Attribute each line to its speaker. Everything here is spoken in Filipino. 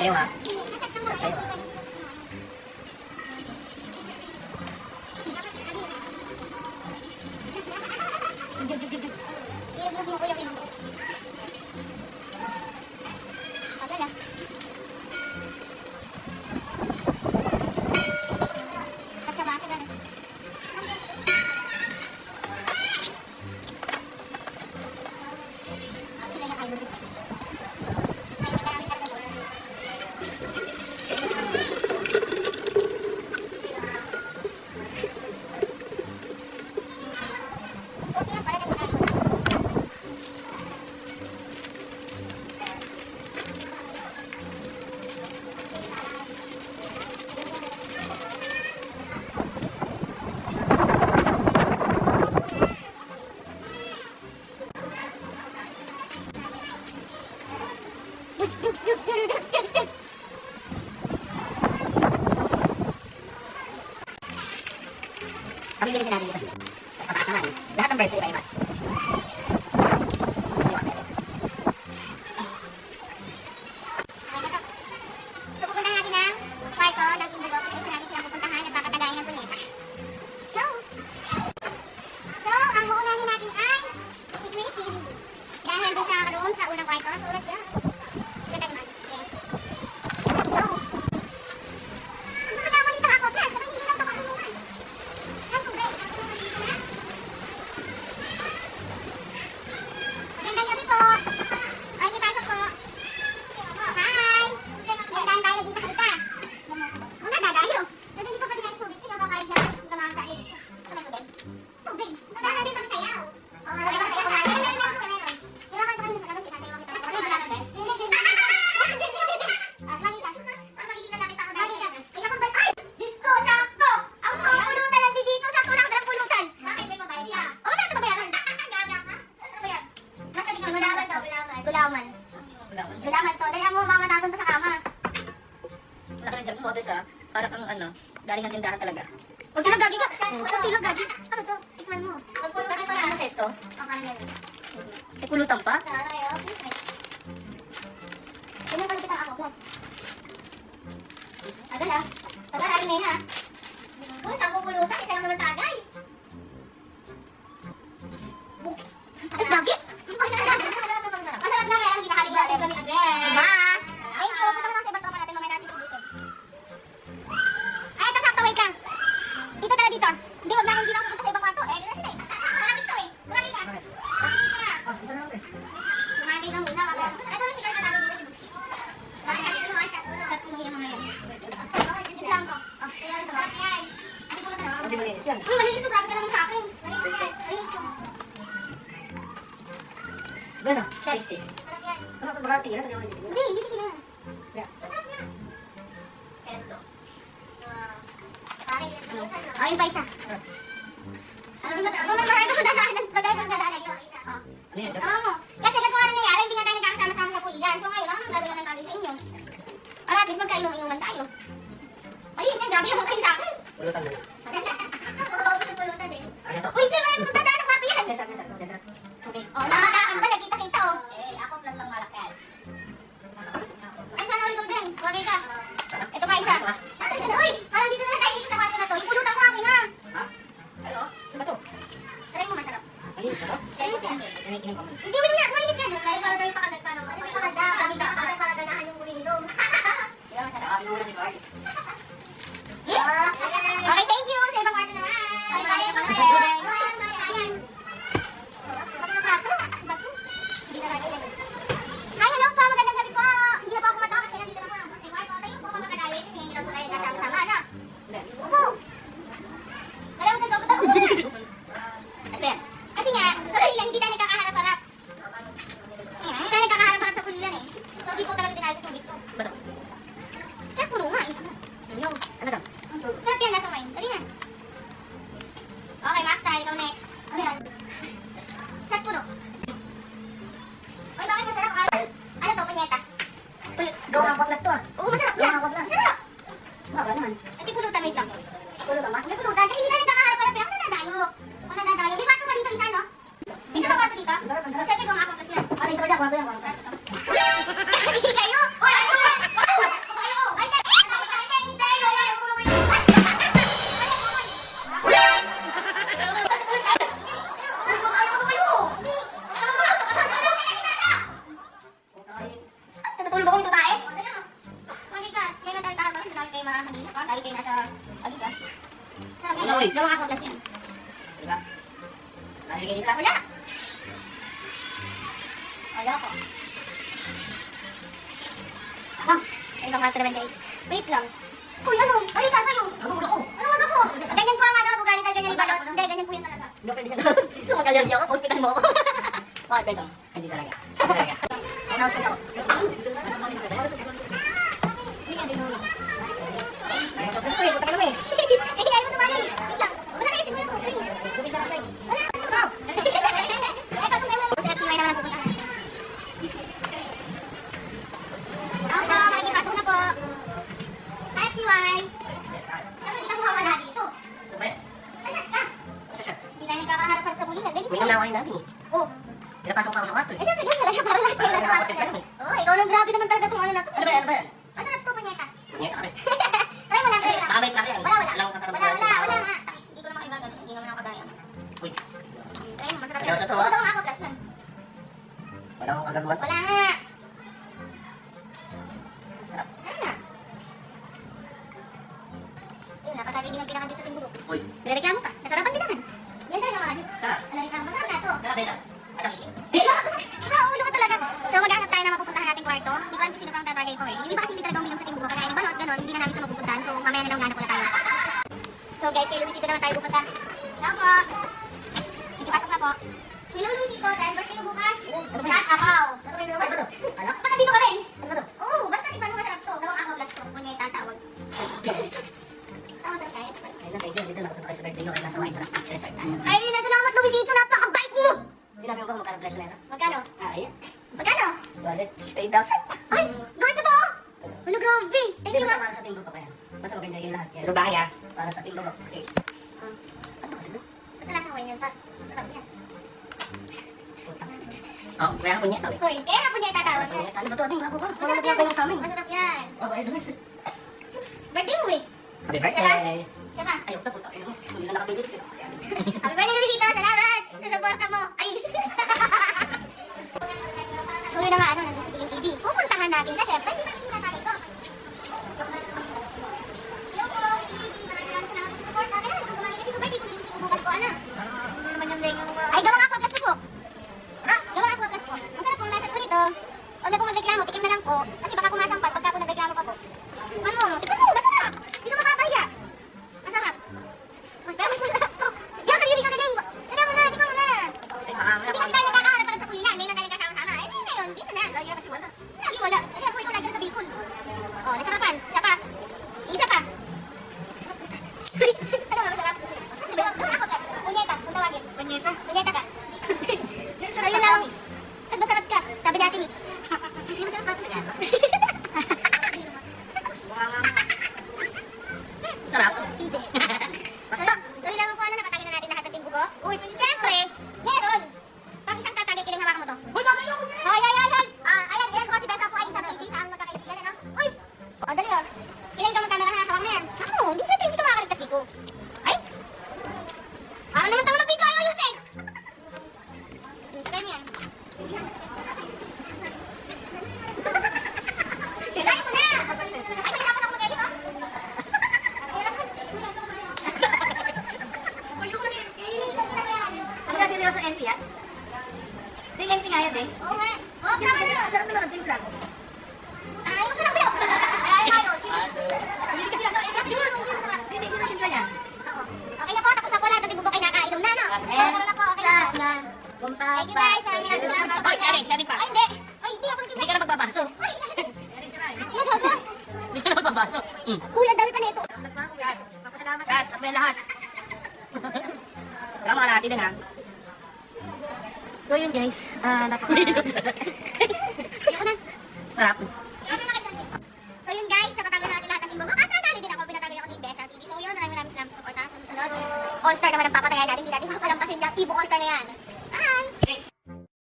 Speaker 1: Kayo ha? Kayo ha? Kami bilisin natin dito. Tapos pataas naman. Lahat ng verse iba-iba.
Speaker 2: So, pupuntahan natin ang kwarto ng Indigo kasi isa natin silang pupuntahan at papatagayin ng punyeta. So, ang uunahin natin ay si Grace TV. Dahil doon siya nakakaroon sa unang kwarto. So, let's go. Ganda naman. Okay. So, hindi pa naman dito ako, plus. Sabay hindi lang ito kainuman. Ang tubig. Magandang gabi po. Ay, ipasok po. Hi! Nagdaan tayo dito kita. Mga dadayo. Pero dito pati tayo subit. Hindi ka kakain na. Hindi ka makakain. Ano ba tubig? Tubig. Magdaan din magsayaw. Oo, magsayaw kumain. Meron. Iwan ka kami sa labas. Sinasayaw kita. Ano yung lalaki best? Manita. Ang magiging lalaki pa ako dahil. Pinakambal. Ay! Diyos ko, sakto! Ang mga pulutan lang dito. Sakto lang dalang pulutan. Bakit may mabayad ka? Oo, natin mabayaran. Gaga ka? Ano ba yan? Nasa likang gulaman to. Gulaman. Gulaman to. Dali mo mamatatan pa sa kama.
Speaker 1: Laki ng job mo, Bes ha? Para kang ano, galing ng tindahan talaga.
Speaker 2: Huwag ka lang gagi ka. Huwag lang gagi. Ano to? Tikman mo.
Speaker 1: Bakit para ano sesto?
Speaker 2: Pakain na rin.
Speaker 1: May pulutan pa?
Speaker 2: Ganyan pala kita ako, plus. Tagal ah. Tagal ah, rin ha. Uy, 10 pulutan. Isa lang naman tagay. Ay, gagi? Masarap na kaya lang kinakalimutan. Diba? Thank you. Punta mo lang sa ibang tropa natin. Mamaya natin ubusin. Ay, ito sakto. Wait lang. Dito tara dito. Hindi, wag na akong pupunta sa ibang kwarto. Eh, dito na sila. Maraming to eh. Maraming ka. Maraming ka. Kumain ka muna. Ito na si Carl Manalo dito si Buski. Bakit natin ito mga sa tulong yung mga yan. Isa lang to. Ayan, sa bakit yan. Hindi ko lang
Speaker 1: Hindi malinis yan.
Speaker 2: uy, malinis to. Grabe ka naman sa akin. Malinis yan. Ayun to.
Speaker 1: Gano'n? Tasty.
Speaker 2: Sarap yan.
Speaker 1: Ano ka baka tingin? Ano yung
Speaker 2: Hindi, hindi ko kailangan.
Speaker 1: Yeah.
Speaker 2: Masarap na. Sesto. Oh, yung pa isa. Ano ba? Mamamahay ko dadaanan. Bagay kang dadaanan ko.
Speaker 1: Ano yan?
Speaker 2: Oo. Kasi ganito nga nangyayari, hindi nga tayo nagkakasama-sama sa puligan. So ngayon, ako magdadala ng tali sa inyo. Para at least magkainom-inuman tayo. Ayun, yan, grabe naman kayo sa akin.
Speaker 1: Pulutan mo.
Speaker 2: Oo, sa pulutan eh.
Speaker 1: Ano to?
Speaker 2: Uy, di ba yung magdadala ng kape yan?
Speaker 1: Desert.
Speaker 2: Okay. Oh, nakakain ba? Nagkita-kita oh.
Speaker 1: Eh, ako plus ng malakas.
Speaker 2: Ay, sana all golden. Wagay ka. Ito pa isa. Uy, parang dito na lang tayo ikot sa kwarto na to. Ipulutan mo akin ha.
Speaker 1: Ha? Ano? Ano ba to?
Speaker 2: Try mo masarap.
Speaker 1: Malinis ba to?
Speaker 2: Malinis yan.
Speaker 1: Nanikinom ka muna.
Speaker 2: Hindi mo na, malinis yan. Dahil para tayo pakagad pa naman. Kasi pakagad, para ganahan yung window. Di ba masarap?
Speaker 1: Ano na ni Carl?
Speaker 2: Okay, thank you. Sa ibang kwarto naman. Bye-bye. Sayang. Bakit ang kaso? Ba't yun? Hindi na natin yan. Hi, hello po. Magandang gabi po. Hindi na po ako matakas. Kaya nandito lang po. Sa kwarto. Tayo po mga kadayit. Kasi hindi lang po tayo kasama-sama. Ano? Upo. Dalawa na dogo. Ano yan? Kasi nga, sa kulilan, hindi tayo nagkakaharap-harap. Hindi tayo nagkakaharap-harap sa kulilan eh. So, di po talaga dinahal sa subit to.
Speaker 1: Ba to?
Speaker 2: Siya, puro nga eh. Yung.
Speaker 1: Ano to?
Speaker 2: Sarap yan, nasa wine. Dali na. Okay, Max, ikaw next. Ano yan? Shot puno. Uy, bakit masarap? Ano to, punyeta?
Speaker 1: Gawa ng waklas to ah.
Speaker 2: Oo, masarap yan.
Speaker 1: Gawa ng waklas.
Speaker 2: Masarap.
Speaker 1: Wala naman.
Speaker 2: At pulutan, wait lang.
Speaker 1: Pulutan ba?
Speaker 2: May pulutan, kasi hindi na nagkakaharap-harap. Ako nadadayo. Ako nadadayo. May kwarto ka dito, isa, no? May isa ka kwarto dito?
Speaker 1: Masarap, masarap.
Speaker 2: Siyempre, kung ako plus yan.
Speaker 1: Ano yung sarap dyan? Kwarto yan, kwarto.
Speaker 2: Hindi kayo! Uy, ano? Ayoko. Ah, ay ibang harap naman guys. Wait lang. Uy, ano? Balita sa'yo.
Speaker 1: Ano ko?
Speaker 2: Ano wag ako? Ganyan po ang ano, kung galing ka ganyan ibalot. Hindi, ganyan po yun talaga.
Speaker 1: Hindi ko pwede ka na. So, mag-allergy ako. Hospital mo ako. Bakit guys? Hindi talaga. Hindi talaga. Hospital ako.
Speaker 2: Hindi ka din mo.
Speaker 1: Ito eh, buta ka naman eh.
Speaker 2: Eh, kaya mo tumali. Wait lang. Wala kayo siguro yung sobrang.
Speaker 1: Lupit na lang.
Speaker 2: Wala. Ito. Ito, tumay mo. Kasi FCY naman ang pupunta. Opo, makikipasok na po. Hi, FCY. Saan hindi ka mawawala dito? Asan ka? Hindi tayo nagkakaharap-harap sa bulingan. Ganyan po.
Speaker 1: May nalawain natin eh.
Speaker 2: Oh.
Speaker 1: Pinapasok pa ako sa kwarto
Speaker 2: Eh,
Speaker 1: eh.
Speaker 2: syempre, ganyan talaga para lahat kayo nasa harap kayo. Oh, ikaw lang grabe naman talaga itong ano na to.
Speaker 1: Ano ba yan? Ano ba yan?
Speaker 2: Masarap to, punyeta.
Speaker 1: Nyeta ka rin.
Speaker 2: Try mo lang, try lang.
Speaker 1: Baka may plaka yan.
Speaker 2: Wala, wala.
Speaker 1: Alam ko katarap
Speaker 2: Wala, wala, wala nga. Hindi ko naman kaibagan. Hindi naman ako kagaya.
Speaker 1: Uy,
Speaker 2: Try mo, masarap
Speaker 1: Ayaw sa to,
Speaker 2: Huwag
Speaker 1: ah.
Speaker 2: daw ako plus nun.
Speaker 1: wala akong kagagawan.
Speaker 2: Wala nga.
Speaker 1: Sarap.
Speaker 2: Sarap na. Ayun, napatagay din ang pinakandit sa tinguro.
Speaker 1: Uy,
Speaker 2: Nireklamo ka. Nasarapan din naman. Yan talaga mga kadit.
Speaker 1: sarap.
Speaker 2: Alareklamo. Masarap na to.
Speaker 1: Sarap Besa. At ang ikin.
Speaker 2: Ulo ka talaga. So, maghanap tayo na mapupuntahan nating kwarto. Hindi ko alam kung sino pa ang tatagay ko eh. Yung iba kasi hindi talaga uminom sa tinguro. Kaya yung balot, ganun, hindi na namin siya mapupuntahan. So, mamaya na lang hanap ulit tayo. So, guys, kay Luisito naman tayo pupunta. Hello po. Pasok na po. Hello, Luisito. Dahil birthday ko bukas. Shut up, how?
Speaker 1: Ano kayo naman? Ano? Alam?
Speaker 2: Baka dito ka rin.
Speaker 1: Ano ba to?
Speaker 2: Oo, basta di ba nung masarap to. Gawang ako vlog to. Kunya yung tatawag. Tama sa tayo.
Speaker 1: Ayun na, kaibigan. Dito nakapagod ako sa birthday nyo. Kaya nasa wine para picture resort tayo.
Speaker 2: Ay, salamat Luisito. Napakabait mo.
Speaker 1: Sinabi mo ba kung magkano presyo na yan?
Speaker 2: Magkano?
Speaker 1: Ah, ayan.
Speaker 2: Magkano?
Speaker 1: Wallet, 68,000.
Speaker 2: Ay, bakit ito? Ano, grabe. Thank
Speaker 1: Hindi
Speaker 2: you,
Speaker 1: basta
Speaker 2: ma.
Speaker 1: para sa team group pa yan. Basta mag-enjoy kayo lahat. Yan. Lubahay ah. Para sa team group. Cheers. Ano kasi ito?
Speaker 2: Basta lang sa wine yan, pa. Sarap yan.
Speaker 1: Puta. Oh, kaya ako niya.
Speaker 2: Hoy, kaya ako niya itatawag yan.
Speaker 1: Ano ba ito? Ating bago ka. Parang
Speaker 2: Masarap
Speaker 1: nagkakayo
Speaker 2: yan.
Speaker 1: sa amin.
Speaker 2: Masarap yan.
Speaker 1: Oh, ay, dumis.
Speaker 2: Birthday mo eh.
Speaker 1: Happy birthday.
Speaker 2: Diba?
Speaker 1: Ayaw na puta. Ayaw mo. Hindi na nakapigil kasi ako siya.
Speaker 2: Happy birthday, Luisito. Salamat. Sa suporta mo. Ay. So yun na nga, ano, nandun sa Piling TV. Pupuntahan natin siya. Siyempre, hindi makikita tayo ito. Hello po, Piling TV. Maraming salamat sa support natin. Kung gumamit kasi birthday ko, Piling TV bukas ko, ano.
Speaker 1: Ano naman yung leg mo?
Speaker 2: Ay, gawa nga ako, plus po. Ha? Gawa nga ako, plus po. Ang sarap po, nasa po nito. Huwag na po magreklamo, tikim na lang po. Kasi baka pumasampal pagka po nagreklamo pa po. Ano? Tikman mo, masarap. Hindi ka makakahiya. Masarap. Masarap po. Yan, sarili ka na din. Tignan mo na, tignan mo na. Hindi kasi tayo nagkakaharap pa rin sa pulilan. Ngayon na tayo nagkakasama. Eh, ngayon, dito na.
Speaker 1: Lagi kasi wala.
Speaker 2: Lagi wala. Lagi ako ikaw lagi sa Bicol. Oh, nasarapan. Isa pa. Isa pa. Ano ba masarap? Gawa ako ka. Punyeta, kung tawagin.
Speaker 1: Panyeta.
Speaker 2: Punyeta ka.
Speaker 1: Yan,
Speaker 2: So,
Speaker 1: sarap
Speaker 2: yun
Speaker 1: na
Speaker 2: lang.
Speaker 1: promise.
Speaker 2: At masarap ka. Sabi natin eh.
Speaker 1: Hindi masarap pa talaga. Mukha nga mo. Sarap.
Speaker 2: Hindi.
Speaker 1: Basta.
Speaker 2: So, yun lang po ano, napatagin na natin lahat ng timbugo. Uy, siyempre, meron. Pag isang tatagay, kiling hawakan mo to.
Speaker 1: Uy, bakit ako niya?
Speaker 2: Hoy, hoy, hoy, hoy! Ayan, yan ko si Besa po ay isang PG sa aming magkakaibigan, ano? Uy! O, dali, oh. Ilan ka mo camera ha? Hawak na yan. Ako, hindi syempre hindi ka makakaligtas dito. Ay! Ano naman tama ng video? Ayaw yun, tagay mo yan. Tagay mo na! Ay, may dapat ako magalit, oh.
Speaker 1: Ano kasi nila sa NP yan? Hindi NP nga yan eh.
Speaker 2: Oo nga. Oh, tama na.
Speaker 1: Sarap naman ang timpla.
Speaker 2: Ayaw ko na, Bill. Ayaw.
Speaker 1: Hindi kasi nasa NP juice. Hindi sila timpla niya.
Speaker 2: Okay na po, tapos na po lahat ng tibugo ay nakainom na, no? Tara na po, okay na. Thank you guys, maraming salamat.
Speaker 1: Oy, sorry pa.
Speaker 2: Ay, hindi. Ay, hindi ako
Speaker 1: Hindi
Speaker 2: nagtitig.
Speaker 1: ka na magbabaso.
Speaker 2: Ay, yan, gaga.
Speaker 1: Hindi ka na magbabaso.
Speaker 2: Uy, ang dami pa nito.
Speaker 1: Papasalamat. Chat, sa mga lahat. Wala mga lahat din ha. So yun guys,
Speaker 2: Ayoko na.
Speaker 1: sarap.
Speaker 2: So yun guys, napatago na natin lahat ng tibugo. At nadali din ako, pinatagay ako ni Besa TV. So yun, maraming salamat sa suporta. Sa susunod, All-Star naman ang papatagay natin. Hindi natin makapalampasin yung Tibo All-Star na yan.